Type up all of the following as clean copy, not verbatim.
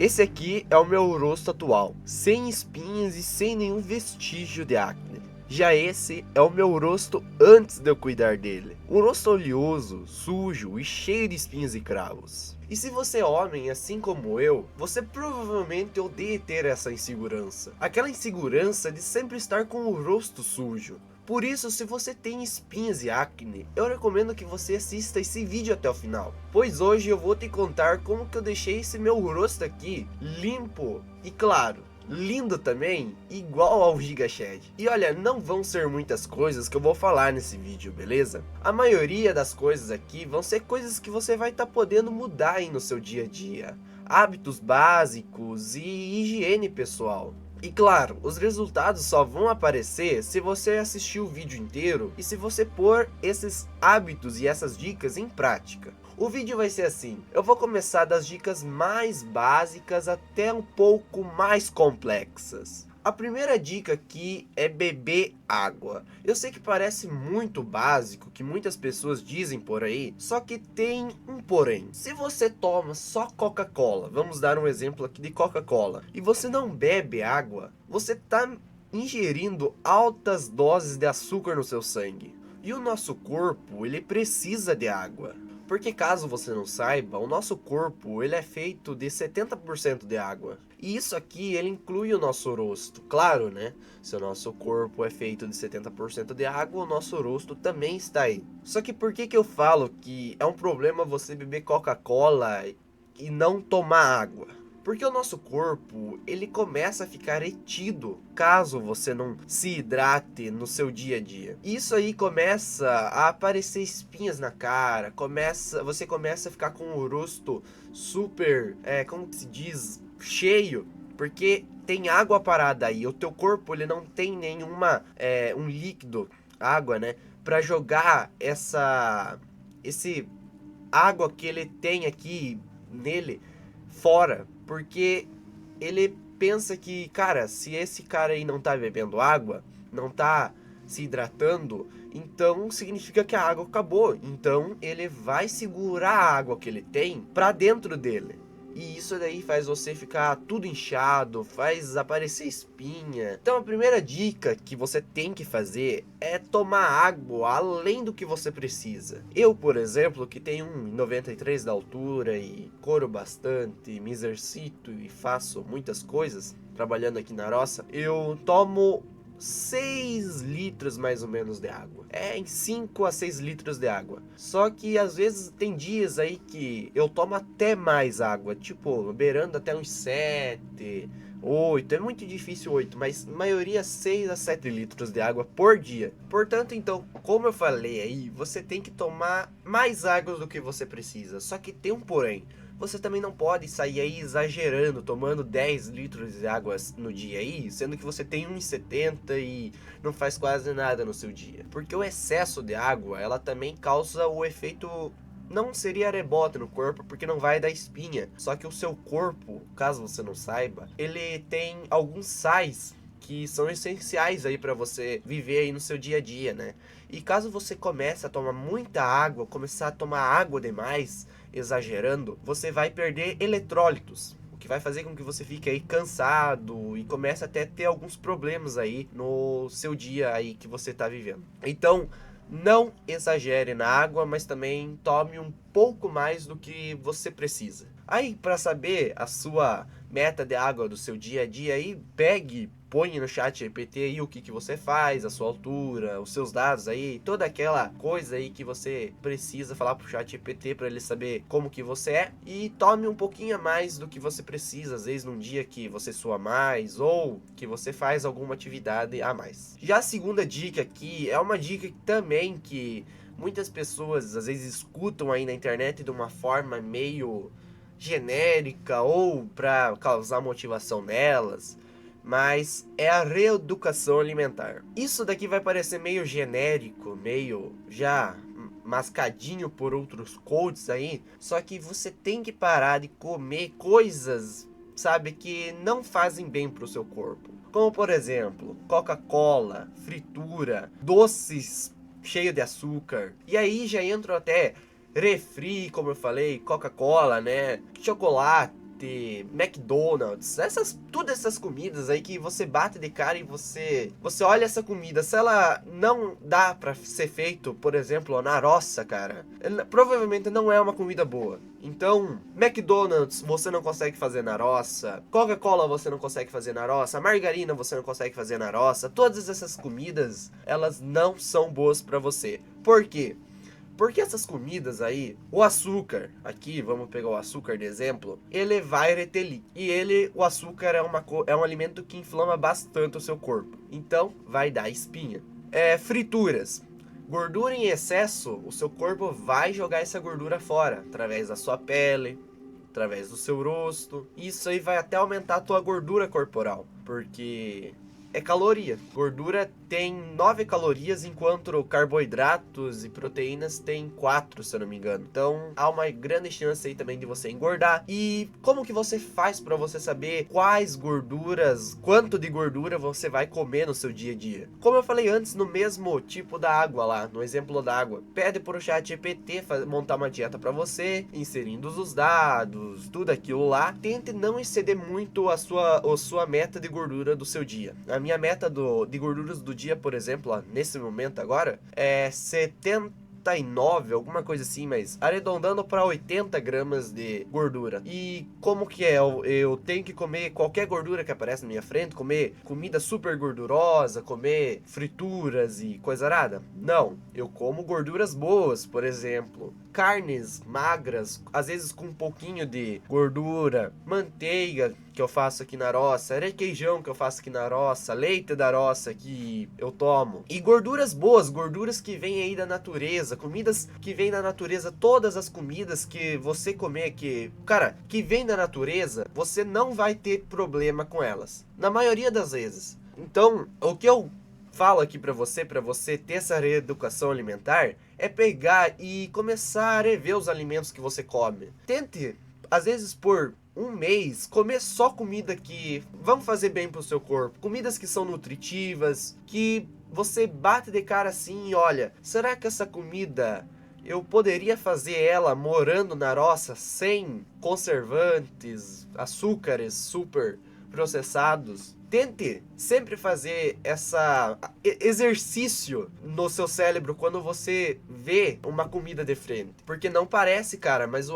Esse aqui é o meu rosto atual, sem espinhas e sem nenhum vestígio de acne. Já esse é o meu rosto antes de eu cuidar dele. Um rosto oleoso, sujo e cheio de espinhas e cravos. E se você é homem assim como eu, você provavelmente odeia ter essa insegurança. Aquela insegurança de sempre estar com o rosto sujo. Por isso, se você tem espinhas e acne, eu recomendo que você assista esse vídeo até o final. Pois hoje eu vou te contar como que eu deixei esse meu rosto aqui limpo e claro, lindo também, igual ao Giga Shed. E olha, não vão ser muitas coisas que eu vou falar nesse vídeo, beleza? A maioria das coisas aqui vão ser coisas que você vai estar podendo mudar aí no seu dia a dia. Hábitos básicos e higiene pessoal. E claro, os resultados só vão aparecer se você assistir o vídeo inteiro e se você pôr esses hábitos e essas dicas em prática. O vídeo vai ser assim, eu vou começar das dicas mais básicas até um pouco mais complexas. A primeira dica aqui é beber água. Eu sei que parece muito básico, que muitas pessoas dizem por aí, só que tem um porém. Se você toma só Coca-Cola, vamos dar um exemplo aqui de Coca-Cola, e você não bebe água, você está ingerindo altas doses de açúcar no seu sangue. E o nosso corpo, ele precisa de água. Porque caso você não saiba, o nosso corpo ele é feito de 70% de água. E isso aqui ele inclui o nosso rosto. Claro, né? Se o nosso corpo é feito de 70% de água, o nosso rosto também está aí. Só que por que eu falo que é um problema você beber Coca-Cola e não tomar água? Porque o nosso corpo, ele começa a ficar retido caso você não se hidrate no seu dia a dia. Isso aí começa a aparecer espinhas na cara, você começa a ficar com o rosto super, como que se diz, cheio, porque tem água parada aí. O teu corpo, ele não tem nenhuma, um líquido, água, né, para jogar esse água que ele tem aqui nele fora, porque ele pensa que, cara, se esse cara aí não tá bebendo água, não tá se hidratando, então significa que a água acabou. Então ele vai segurar a água que ele tem pra dentro dele. E isso daí faz você ficar tudo inchado, faz aparecer espinha. Então a primeira dica que você tem que fazer é tomar água além do que você precisa. Eu, por exemplo, que tenho 1,93 da altura e corro bastante, me exercito e faço muitas coisas, trabalhando aqui na roça, eu tomo 6 litros mais ou menos de água. Em 5 a 6 litros de água. Só que às vezes tem dias aí que eu tomo até mais água, tipo, beirando até uns 7, 8. É muito difícil 8, mas maioria 6 a 7 litros de água por dia. Portanto, então, como eu falei aí, você tem que tomar mais água do que você precisa. Só que tem um porém. Você também não pode sair aí exagerando, tomando 10 litros de água no dia aí, sendo que você tem 1,70 e não faz quase nada no seu dia. Porque o excesso de água, ela também causa o efeito, não seria rebote no corpo, porque não vai dar espinha. Só que o seu corpo, caso você não saiba, ele tem alguns sais que são essenciais aí para você viver aí no seu dia a dia, né? E caso você comece a tomar muita água, começar a tomar água demais, exagerando, você vai perder eletrólitos, o que vai fazer com que você fique aí cansado e comece até a ter alguns problemas aí no seu dia aí que você tá vivendo. Então, não exagere na água, mas também tome um pouco mais do que você precisa. Aí, para saber a sua meta de água do seu dia a dia, aí põe no chat GPT aí o que você faz, a sua altura, os seus dados aí, toda aquela coisa aí que você precisa falar pro chat GPT para ele saber como que você é, e tome um pouquinho a mais do que você precisa, às vezes num dia que você sua mais ou que você faz alguma atividade a mais. Já a segunda dica aqui é uma dica também que muitas pessoas às vezes escutam aí na internet de uma forma meio genérica ou para causar motivação nelas, mas é a reeducação alimentar. Isso daqui vai parecer meio genérico, meio já mascadinho por outros coaches aí, só que você tem que parar de comer coisas, sabe, que não fazem bem pro seu corpo. Como por exemplo, Coca-Cola, fritura, doces cheio de açúcar. E aí já entram até refri, como eu falei, Coca-Cola, né? Chocolate. ter McDonald's, todas essas comidas aí que você bate de cara e você olha essa comida, se ela não dá pra ser feito, por exemplo, na roça, cara, provavelmente não é uma comida boa. Então, McDonald's você não consegue fazer na roça, Coca-Cola você não consegue fazer na roça, margarina você não consegue fazer na roça, todas essas comidas, elas não são boas pra você. Por quê? Porque essas comidas aí, o açúcar, aqui vamos pegar o açúcar de exemplo, ele vai retelir. E o açúcar é um alimento que inflama bastante o seu corpo. Então, vai dar espinha. Frituras. Gordura em excesso, o seu corpo vai jogar essa gordura fora, através da sua pele, através do seu rosto. Isso aí vai até aumentar a tua gordura corporal, porque é caloria. Gordura tem 9 calorias, enquanto carboidratos e proteínas tem 4, se eu não me engano. Então, há uma grande chance aí também de você engordar. E como que você faz para você saber quais gorduras, quanto de gordura você vai comer no seu dia a dia? Como eu falei antes, no mesmo tipo da água lá, no exemplo da água. Pede pro chat GPT montar uma dieta para você, inserindo os dados, tudo aquilo lá. Tente não exceder muito a sua meta de gordura do seu dia. A minha meta de gorduras do dia, por exemplo, ó, nesse momento agora, é 79, alguma coisa assim, mas arredondando para 80 gramas de gordura. E como que é? Eu tenho que comer qualquer gordura que aparece na minha frente, comer comida super gordurosa, comer frituras e coisa arada? Não, eu como gorduras boas, por exemplo, carnes magras, às vezes com um pouquinho de gordura, manteiga que eu faço aqui na roça, requeijão que eu faço aqui na roça, leite da roça que eu tomo. E gorduras boas, gorduras que vêm aí da natureza, comidas que vêm da natureza, todas as comidas que você comer que vem da natureza, você não vai ter problema com elas, na maioria das vezes. Então, o que eu falo aqui pra você ter essa reeducação alimentar, é pegar e começar a rever os alimentos que você come. Tente, às vezes por um mês, comer só comida que vão fazer bem pro seu corpo. Comidas que são nutritivas, que você bate de cara assim e olha, será que essa comida eu poderia fazer ela morando na roça sem conservantes, açúcares super processados? Tente sempre fazer exercício no seu cérebro quando você vê uma comida de frente. Porque não parece, cara, mas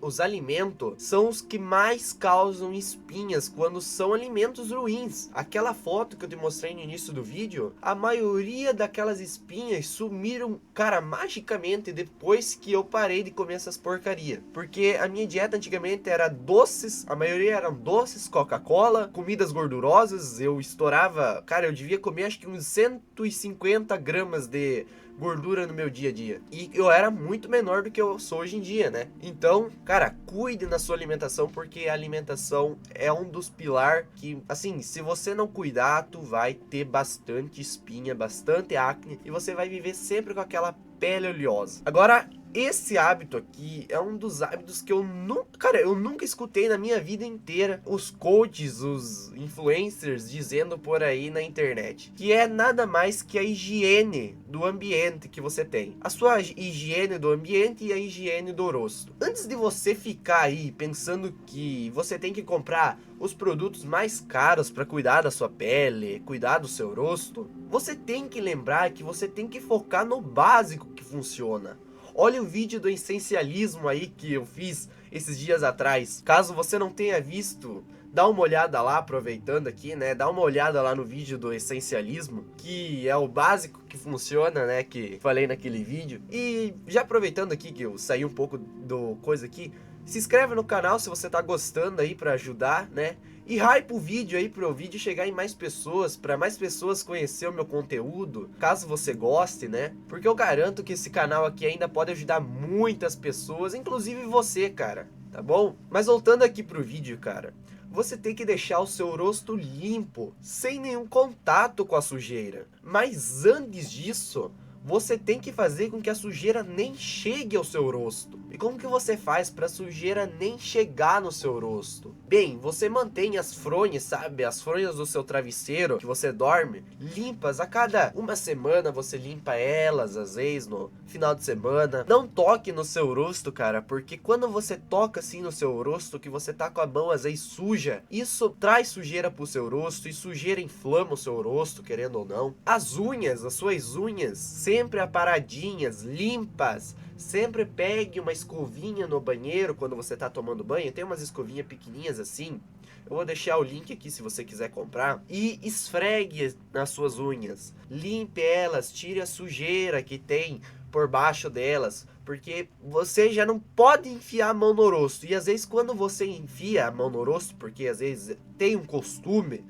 os alimentos são os que mais causam espinhas quando são alimentos ruins. Aquela foto que eu te mostrei no início do vídeo, a maioria daquelas espinhas sumiram, cara, magicamente depois que eu parei de comer essas porcarias. Porque a minha dieta antigamente era doces, a maioria eram doces, Coca-Cola, comidas gordurosas. Eu estourava, cara, eu devia comer acho que uns 150 gramas de gordura no meu dia a dia. E eu era muito menor do que eu sou hoje em dia, né? Então, cara, cuide da sua alimentação, porque a alimentação é um dos pilares que, assim, se você não cuidar, tu vai ter bastante espinha, bastante acne, e você vai viver sempre com aquela pele oleosa. Agora, esse hábito aqui é um dos hábitos que eu nunca escutei na minha vida inteira os coaches, os influencers dizendo por aí na internet, que é nada mais que a higiene do ambiente que você tem. A sua higiene do ambiente e a higiene do rosto. Antes de você ficar aí pensando que você tem que comprar os produtos mais caros para cuidar da sua pele, cuidar do seu rosto, você tem que lembrar que você tem que focar no básico que funciona. Olha o vídeo do essencialismo aí que eu fiz esses dias atrás. Caso você não tenha visto, dá uma olhada lá, aproveitando aqui, né? Dá uma olhada lá no vídeo do essencialismo, que é o básico que funciona, né? Que falei naquele vídeo. E já aproveitando aqui que eu saí um pouco do coisa aqui, se inscreve no canal se você tá gostando aí pra ajudar, né? E hype o vídeo aí pro vídeo chegar em mais pessoas, para mais pessoas conhecer o meu conteúdo, caso você goste, né? Porque eu garanto que esse canal aqui ainda pode ajudar muitas pessoas, inclusive você, cara, tá bom? Mas voltando aqui pro vídeo, cara, você tem que deixar o seu rosto limpo, sem nenhum contato com a sujeira. Mas antes disso, você tem que fazer com que a sujeira nem chegue ao seu rosto. E como que você faz para sujeira nem chegar no seu rosto? Bem, você mantém as fronhas, sabe? As fronhas do seu travesseiro que você dorme, limpas a cada uma semana, você limpa elas, às vezes no final de semana. Não toque no seu rosto, cara, porque quando você toca assim no seu rosto, que você tá com a mão às vezes suja, isso traz sujeira pro seu rosto, e sujeira inflama o seu rosto, querendo ou não. As unhas, as suas unhas, sempre aparadinhas, limpas. Sempre pegue uma escovinha no banheiro quando você tá tomando banho. Tem umas escovinhas pequenininhas assim. Eu vou deixar o link aqui se você quiser comprar. E esfregue nas suas unhas. Limpe elas, tire a sujeira que tem por baixo delas. Porque você já não pode enfiar a mão no rosto. E às vezes quando você enfia a mão no rosto, porque às vezes tem um costume,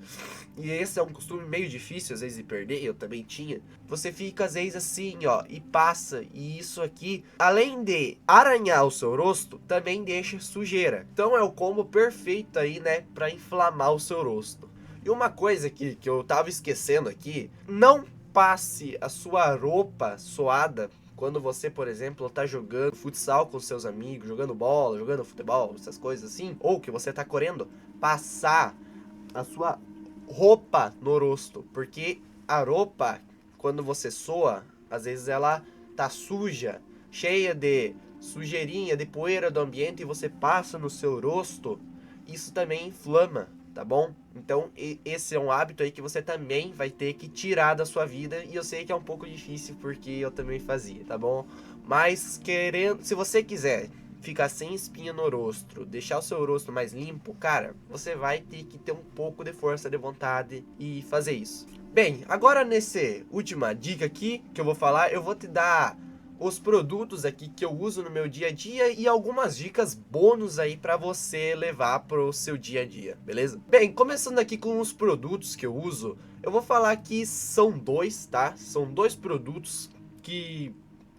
e esse é um costume meio difícil às vezes de perder, eu também tinha. Você fica às vezes assim, ó, e passa. E isso aqui, além de arranhar o seu rosto, também deixa sujeira. Então é o combo perfeito aí, né, pra inflamar o seu rosto. E uma coisa que eu tava esquecendo aqui, não passe a sua roupa suada quando você, por exemplo, tá jogando futsal com seus amigos, jogando bola, jogando futebol, essas coisas assim, ou que você tá correndo, passar a sua roupa no rosto, porque a roupa, quando você soa, às vezes ela tá suja, cheia de sujeirinha, de poeira do ambiente, e você passa no seu rosto, isso também inflama, tá bom? Então esse é um hábito aí que você também vai ter que tirar da sua vida, e eu sei que é um pouco difícil porque eu também fazia, tá bom? Mas querendo, se você quiser ficar sem espinha no rosto, deixar o seu rosto mais limpo, cara, você vai ter que ter um pouco de força de vontade e fazer isso. Bem, agora nessa última dica aqui que eu vou falar, eu vou te dar os produtos aqui que eu uso no meu dia a dia e algumas dicas bônus aí para você levar pro seu dia a dia, beleza? Bem, começando aqui com os produtos que eu uso, eu vou falar que são dois, tá? São dois produtos que,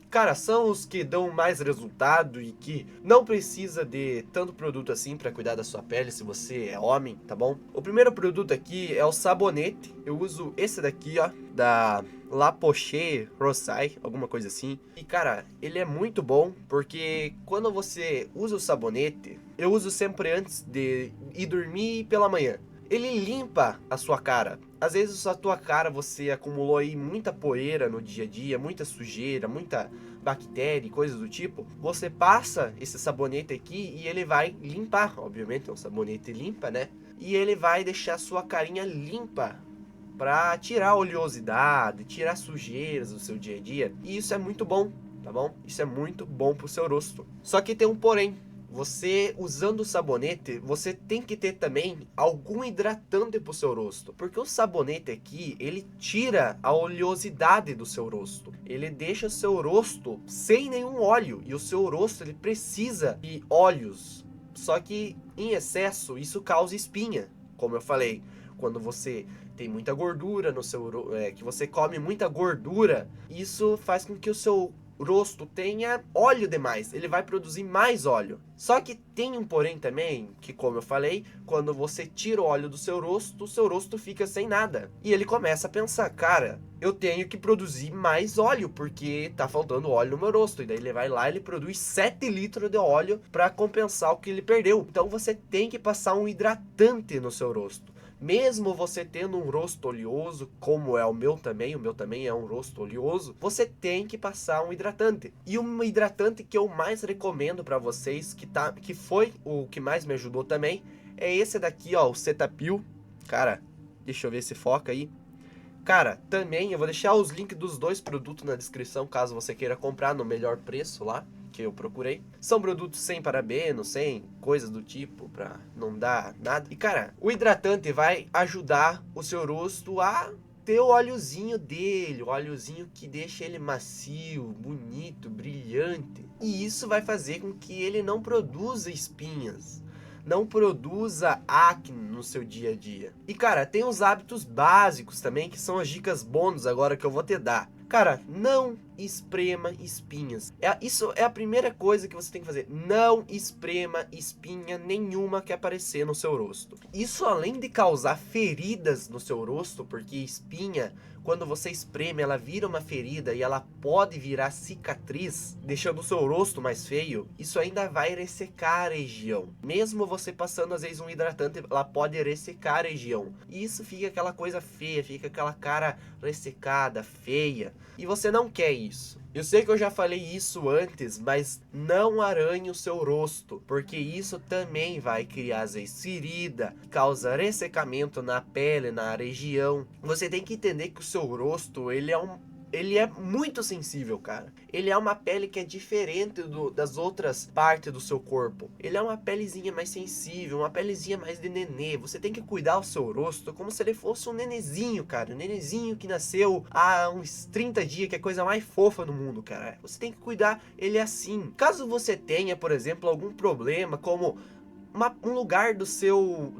cara, são os que dão mais resultado e que não precisa de tanto produto assim para cuidar da sua pele se você é homem, tá bom? O primeiro produto aqui é o sabonete. Eu uso esse daqui, ó, da La Poche-Rosai, alguma coisa assim. E, cara, ele é muito bom porque quando você usa o sabonete, eu uso sempre antes de ir dormir pela manhã. Ele limpa a sua cara. Às vezes a tua cara você acumulou aí muita poeira no dia a dia, muita sujeira, muita bactéria e coisas do tipo. Você passa esse sabonete aqui e ele vai limpar, obviamente é um sabonete limpa, né? E ele vai deixar a sua carinha limpa pra tirar a oleosidade, tirar sujeiras do seu dia a dia. E isso é muito bom, tá bom? Isso é muito bom pro seu rosto. Só que tem um porém. Você usando o sabonete, você tem que ter também algum hidratante pro seu rosto. Porque o sabonete aqui, ele tira a oleosidade do seu rosto. Ele deixa o seu rosto sem nenhum óleo. E o seu rosto, ele precisa de óleos. Só que em excesso, isso causa espinha. Como eu falei, quando você tem muita gordura no seu que você come muita gordura, isso faz com que o seu rosto tenha óleo demais, ele vai produzir mais óleo. Só que tem um porém também, que como eu falei, quando você tira o óleo do seu rosto fica sem nada. E ele começa a pensar, cara, eu tenho que produzir mais óleo, porque tá faltando óleo no meu rosto. E daí ele vai lá e ele produz 7 litros de óleo para compensar o que ele perdeu. Então você tem que passar um hidratante no seu rosto. Mesmo você tendo um rosto oleoso, como é o meu também é um rosto oleoso, você tem que passar um hidratante. E um hidratante que eu mais recomendo para vocês, que foi o que mais me ajudou também, é esse daqui, ó, o Cetaphil. Cara, deixa eu ver se foca aí. Cara, também eu vou deixar os links dos dois produtos na descrição, caso você queira comprar no melhor preço lá, que eu procurei. São produtos sem parabeno, sem coisas do tipo, pra não dar nada. E cara, o hidratante vai ajudar o seu rosto a ter o óleozinho dele, o óleozinho que deixa ele macio, bonito, brilhante. E isso vai fazer com que ele não produza espinhas, não produza acne no seu dia a dia. E cara, tem os hábitos básicos também, que são as dicas bônus agora que eu vou te dar. Cara, não esprema espinhas. Isso é a primeira coisa que você tem que fazer. Não esprema espinha nenhuma que aparecer no seu rosto. Isso, além de causar feridas no seu rosto, porque espinha, quando você espreme, ela vira uma ferida e ela pode virar cicatriz, deixando o seu rosto mais feio. Isso ainda vai ressecar a região. Mesmo você passando às vezes um hidratante, ela pode ressecar a região. E isso fica aquela coisa feia, fica aquela cara ressecada, feia. E você não quer isso. Eu sei que eu já falei isso antes, mas não arranhe o seu rosto, porque isso também vai criar às vezes ferida, causa ressecamento na pele, na região. Você tem que entender que o seu rosto, ele é muito sensível, cara. Ele é uma pele que é diferente das outras partes do seu corpo. Ele é uma pelezinha mais sensível, uma pelezinha mais de nenê. Você tem que cuidar do seu rosto como se ele fosse um nenezinho, cara. Um nenezinho que nasceu há uns 30 dias, que é a coisa mais fofa no mundo, cara. Você tem que cuidar ele assim. Caso você tenha, por exemplo, algum problema, como um lugar do seu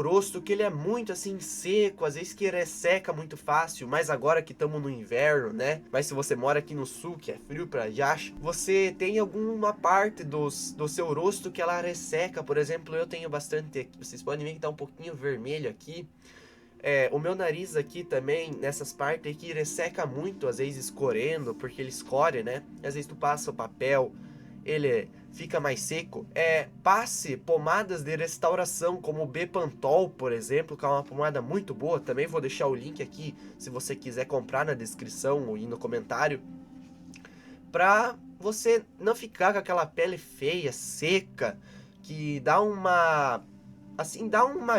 rosto que ele é muito assim seco, às vezes que resseca muito fácil, mas agora que estamos no inverno, né? Mas se você mora aqui no sul, que é frio pra jacho, você tem alguma parte do seu rosto que ela resseca. Por exemplo, eu tenho bastante aqui, vocês podem ver que tá um pouquinho vermelho aqui. O meu nariz aqui também, nessas partes aqui, resseca muito, às vezes escorrendo, porque ele escorre, né? Às vezes tu passa o papel, ele fica mais seco. Passe pomadas de restauração, como o Bepantol, por exemplo, que é uma pomada muito boa. Também vou deixar o link aqui, se você quiser comprar, na descrição ou no comentário, pra você não ficar com aquela pele feia, seca, que dá uma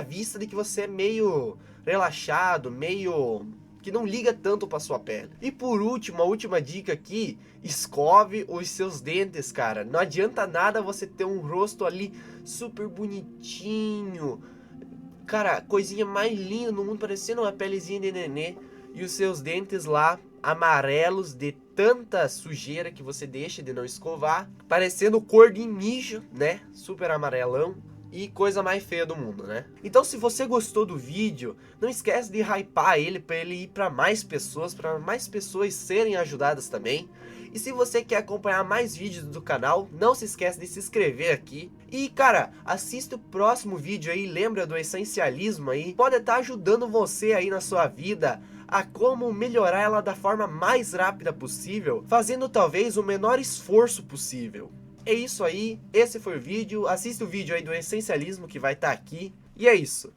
vista de que você é meio relaxado, meio que não liga tanto para sua pele. E por último, a última dica aqui: escove os seus dentes, cara. Não adianta nada você ter um rosto ali super bonitinho, cara, coisinha mais linda no mundo, parecendo uma pelezinha de nenê, e os seus dentes lá amarelos de tanta sujeira que você deixa de não escovar, parecendo cor de mijo, né? Super amarelão. E coisa mais feia do mundo, né? Então, se você gostou do vídeo, não esquece de hypar ele para ele ir para mais pessoas serem ajudadas também. E se você quer acompanhar mais vídeos do canal, não se esquece de se inscrever aqui. E, cara, assista o próximo vídeo aí, lembra do essencialismo aí, pode estar ajudando você aí na sua vida a como melhorar ela da forma mais rápida possível, fazendo talvez o menor esforço possível. É isso aí, esse foi o vídeo, assista o vídeo aí do essencialismo que vai estar aqui, e é isso.